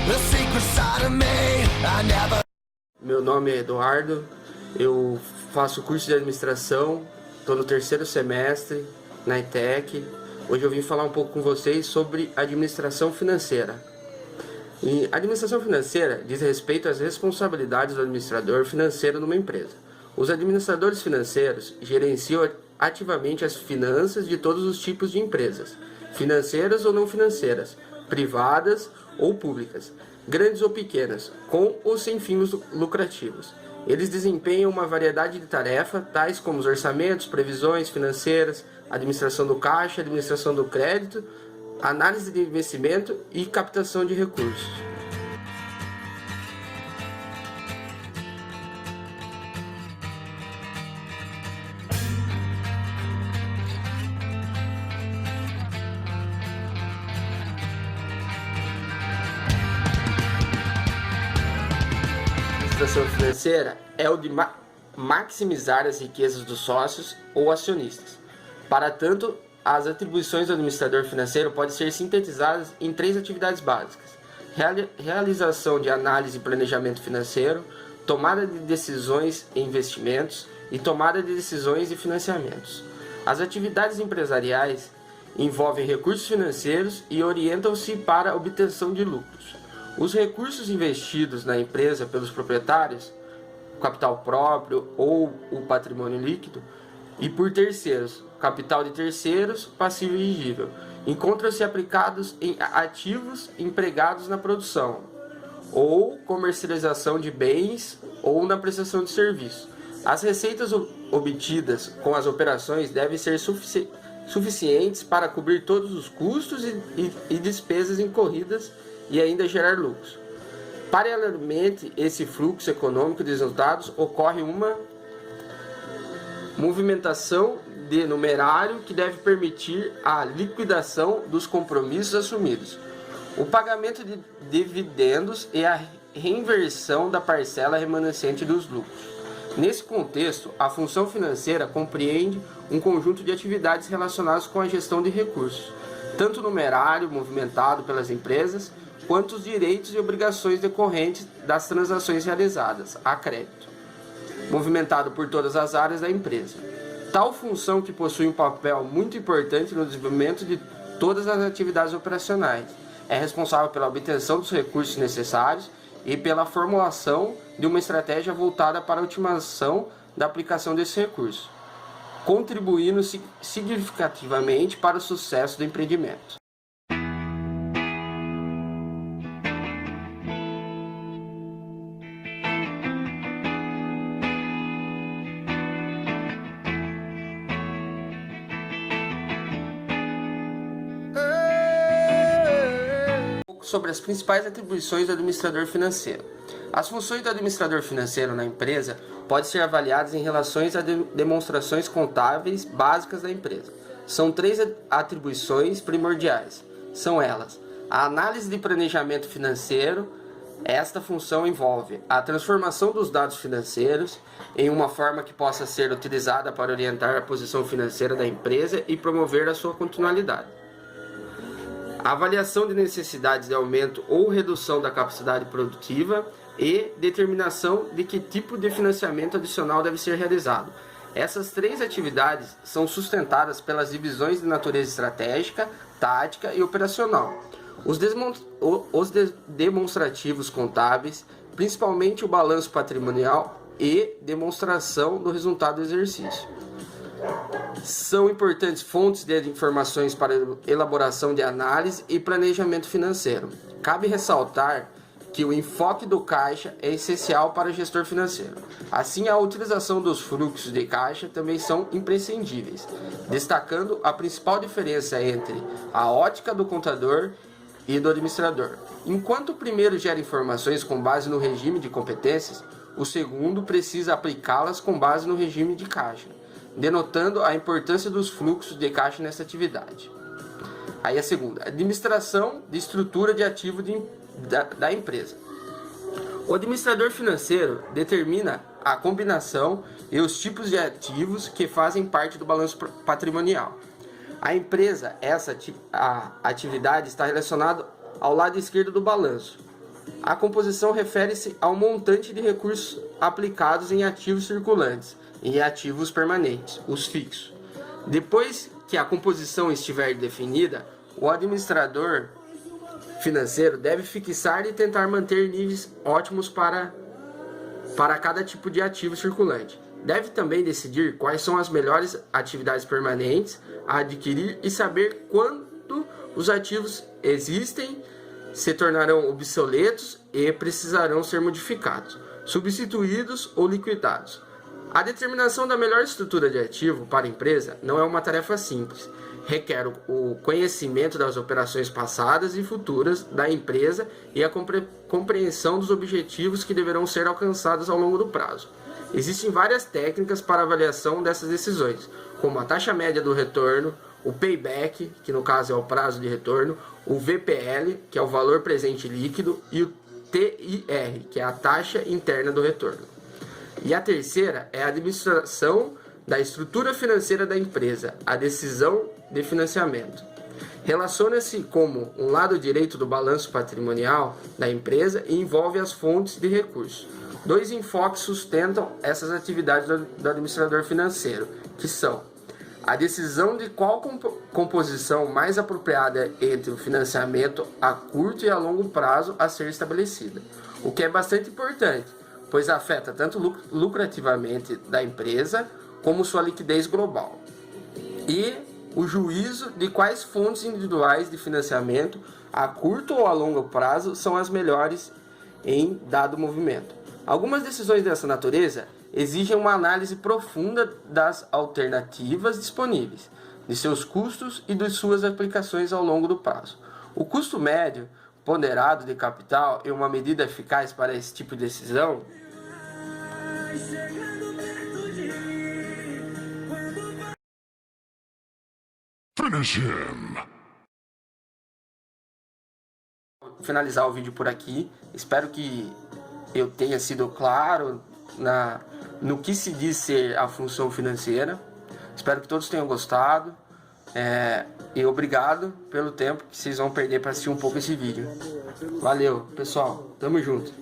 the secret side of me I never. Meu nome é Eduardo, eu faço curso de administração, estou no 3º semestre na ETEC. Hoje eu vim falar um pouco com vocês sobre administração financeira. E administração financeira diz respeito às responsabilidades do administrador financeiro numa empresa. Os administradores financeiros gerenciam ativamente as finanças de todos os tipos de empresas, financeiras ou não financeiras, privadas ou públicas, grandes ou pequenas, com ou sem fins lucrativos. Eles desempenham uma variedade de tarefas, tais como os orçamentos, previsões financeiras, administração do caixa, administração do crédito, análise de investimento e captação de recursos. A administração financeira é o de maximizar as riquezas dos sócios ou acionistas. Para tanto, as atribuições do administrador financeiro podem ser sintetizadas em 3 atividades básicas: realização de análise e planejamento financeiro, tomada de decisões em investimentos e tomada de decisões de financiamentos. As atividades empresariais envolvem recursos financeiros e orientam-se para a obtenção de lucros. Os recursos investidos na empresa pelos proprietários, capital próprio ou o patrimônio líquido, e por terceiros, capital de terceiros, passivo e elegível, encontram-se aplicados em ativos empregados na produção ou comercialização de bens ou na prestação de serviços. As receitas obtidas com as operações devem ser suficientes para cobrir todos os custos e despesas incorridas e ainda gerar lucros. Paralelamente, esse fluxo econômico de resultados ocorre uma movimentação de numerário que deve permitir a liquidação dos compromissos assumidos, o pagamento de dividendos e a reinversão da parcela remanescente dos lucros. Nesse contexto, a função financeira compreende um conjunto de atividades relacionadas com a gestão de recursos, tanto o numerário movimentado pelas empresas, quanto os direitos e obrigações decorrentes das transações realizadas a crédito, movimentado por todas as áreas da empresa. Tal função, que possui um papel muito importante no desenvolvimento de todas as atividades operacionais, é responsável pela obtenção dos recursos necessários e pela formulação de uma estratégia voltada para a otimização da aplicação desses recursos, contribuindo significativamente para o sucesso do empreendimento. Sobre as principais atribuições do administrador financeiro. As funções do administrador financeiro na empresa podem ser avaliadas em relação a demonstrações contábeis básicas da empresa. São 3 atribuições primordiais. São elas: a análise de planejamento financeiro. Esta função envolve a transformação dos dados financeiros em uma forma que possa ser utilizada para orientar a posição financeira da empresa e promover a sua continuidade. A avaliação de necessidades de aumento ou redução da capacidade produtiva e determinação de que tipo de financiamento adicional deve ser realizado. Essas 3 atividades são sustentadas pelas divisões de natureza estratégica, tática e operacional. Os demonstrativos contábeis, principalmente o balanço patrimonial e demonstração do resultado do exercício, são importantes fontes de informações para elaboração de análise e planejamento financeiro. Cabe ressaltar que o enfoque do caixa é essencial para o gestor financeiro. Assim, a utilização dos fluxos de caixa também são imprescindíveis, destacando a principal diferença entre a ótica do contador e do administrador. Enquanto o primeiro gera informações com base no regime de competências, o segundo precisa aplicá-las com base no regime de caixa, denotando a importância dos fluxos de caixa nessa atividade. Aí a segunda, administração de estrutura de ativo da empresa. O administrador financeiro determina a combinação e os tipos de ativos que fazem parte do balanço patrimonial. A empresa, a atividade está relacionada ao lado esquerdo do balanço. A composição refere-se ao montante de recursos aplicados em ativos circulantes e ativos permanentes, os fixos. Depois que a composição estiver definida, o administrador financeiro deve fixar e tentar manter níveis ótimos para cada tipo de ativo circulante. Deve também decidir quais são as melhores atividades permanentes a adquirir e saber quando os ativos existem, se tornarão obsoletos e precisarão ser modificados, substituídos ou liquidados. A determinação da melhor estrutura de ativo para a empresa não é uma tarefa simples. Requer o conhecimento das operações passadas e futuras da empresa e a compreensão dos objetivos que deverão ser alcançados ao longo do prazo. Existem várias técnicas para avaliação dessas decisões, como a taxa média do retorno, o payback, que no caso é o prazo de retorno, o VPL, que é o valor presente líquido, e o TIR, que é a taxa interna do retorno. E a terceira é a administração da estrutura financeira da empresa, a decisão de financiamento. Relaciona-se como um lado direito do balanço patrimonial da empresa e envolve as fontes de recursos. Dois enfoques sustentam essas atividades do administrador financeiro, que são a decisão de qual composição mais apropriada entre o financiamento a curto e a longo prazo a ser estabelecida, o que é bastante importante, pois afeta tanto lucrativamente da empresa como sua liquidez global. E o juízo de quais fontes individuais de financiamento a curto ou a longo prazo são as melhores em dado movimento. Algumas decisões dessa natureza exigem uma análise profunda das alternativas disponíveis, de seus custos e de suas aplicações ao longo do prazo. O custo médio ponderado de capital é uma medida eficaz para esse tipo de decisão. Finish him. Vou finalizar o vídeo por aqui. Espero que eu tenha sido claro no que se diz ser a função financeira. Espero que todos tenham gostado. E obrigado pelo tempo que vocês vão perder para assistir um pouco esse vídeo. Valeu, pessoal. Tamo junto.